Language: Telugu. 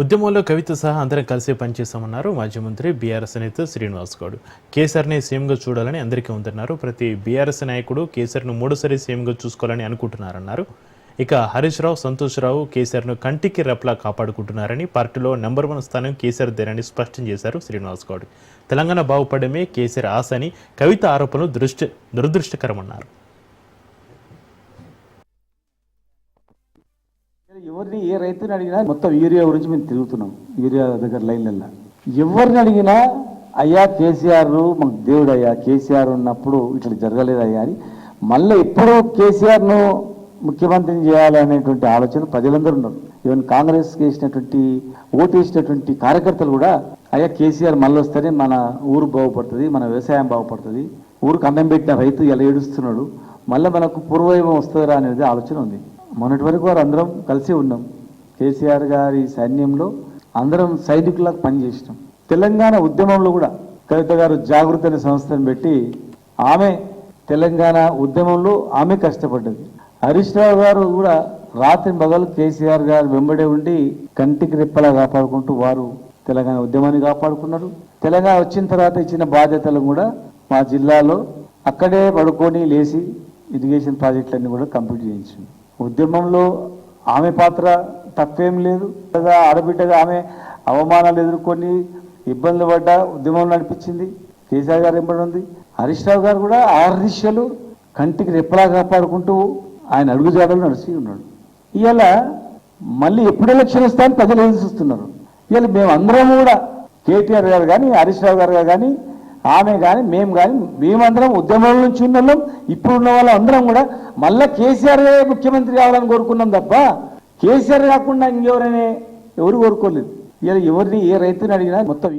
ఉద్యమంలో కవిత సహా అందరం కలిసి పనిచేస్తామన్నారు మాజీ మంత్రి బీఆర్ఎస్ నేత శ్రీనివాస్ గౌడ్. కేసీఆర్ని సీఎంగా చూడాలని అందరికీ ఉందన్నారు. ప్రతి బీఆర్ఎస్ నాయకుడు కేసీఆర్ను మూడోసారి సీఎంగా చూసుకోవాలని అనుకుంటున్నారన్నారు. ఇక హరీష్ రావు, సంతోష్ రావు కేసీఆర్ను కంటికి రెప్లా కాపాడుకుంటున్నారని, పార్టీలో నెంబర్ 1 స్థానం కేసీఆర్ దేనని స్పష్టం చేశారు శ్రీనివాస్ గౌడ్. తెలంగాణ బాగుపడమే కేసీఆర్ ఆశ అని, కవిత ఆరోపణలు దురదృష్టకరమన్నారు. ఎవరిని ఏ రైతుని అడిగినా మొత్తం యూరియా గురించి మేము తిరుగుతున్నాం. యూరియా దగ్గర లైన్లల్లో ఎవరిని అడిగినా అయ్యా కేసీఆర్ మాకు దేవుడు అయ్యా, కేసీఆర్ ఉన్నప్పుడు ఇట్లా జరగలేదయ్యా అని మళ్ళీ ఎప్పుడూ కేసీఆర్ను ముఖ్యమంత్రిని చేయాలనేటువంటి ఆలోచన ప్రజలందరూ ఉన్నారు. ఈవెన్ కాంగ్రెస్కి వేసినటువంటి ఓటు వేసినటువంటి కార్యకర్తలు కూడా అయ్యా కేసీఆర్ మళ్ళీ వస్తేనే మన ఊరు బాగుపడుతుంది, మన వ్యవసాయం బాగుపడుతుంది, ఊరికి అన్నం పెట్టిన రైతు ఎలా ఏడుస్తున్నాడు, మళ్ళీ మనకు పూర్వవైభవం వస్తుందా అనేది ఆలోచన ఉంది. మొన్నటి వరకు వారు అందరం కలిసి ఉన్నాం. కేసీఆర్ గారి సైన్యంలో అందరం సైనికులకు పనిచేసినాం. తెలంగాణ ఉద్యమంలో కూడా కవిత గారు జాగృతి అనే సంస్థను పెట్టి ఆమె తెలంగాణ ఉద్యమంలో ఆమె కష్టపడ్డది. హరీష్ రావు గారు కూడా రాత్రి పగలు కేసీఆర్ గారు వెంబడే ఉండి కంటికి రెప్పలా కాపాడుకుంటూ వారు తెలంగాణ ఉద్యమాన్ని కాపాడుకున్నారు. తెలంగాణ వచ్చిన తర్వాత ఇచ్చిన బాధ్యతలు కూడా మా జిల్లాలో అక్కడే పడుకొని లేచి ఇరిగేషన్ ప్రాజెక్టులన్నీ కూడా కంప్లీట్ చేయించింది. ఉద్యమంలో ఆమె పాత్ర తప్పేం లేదు. ఆడబిడ్డగా ఆమె అవమానాలు ఎదుర్కొని ఇబ్బందులు పడ్డ ఉద్యమం నడిపించింది. కేసీఆర్ గారు ఎంబడి ఉంది. హరీష్ రావు గారు కూడా 6 దిశలు కంటికి రెప్పలా కాపాడుకుంటూ ఆయన అడుగుజాడలు నడిచి ఉన్నాడు. ఇవాళ మళ్ళీ ఎప్పుడు ఎలక్షన్ వస్తాయని ప్రజలు ఎదురు చూస్తున్నారు. ఇవాళ మేమందరం కూడా కేటీఆర్ గారు కానీ, హరీష్ రావు గారు కానీ, ఆమె కానీ, మేము కానీ, మేమందరం ఉద్యమంలో నుంచి ఉన్నాం. ఇప్పుడున్న వాళ్ళం అందరం కూడా మళ్ళీ కేసీఆర్ ముఖ్యమంత్రి కావాలని కోరుకున్నాం తప్ప కేసీఆర్ కాకుండా ఇంకెవరైనా ఎవరు కోరుకోలేదు. ఇలా ఎవరిని ఏ రైతుని అడిగినా మొత్తం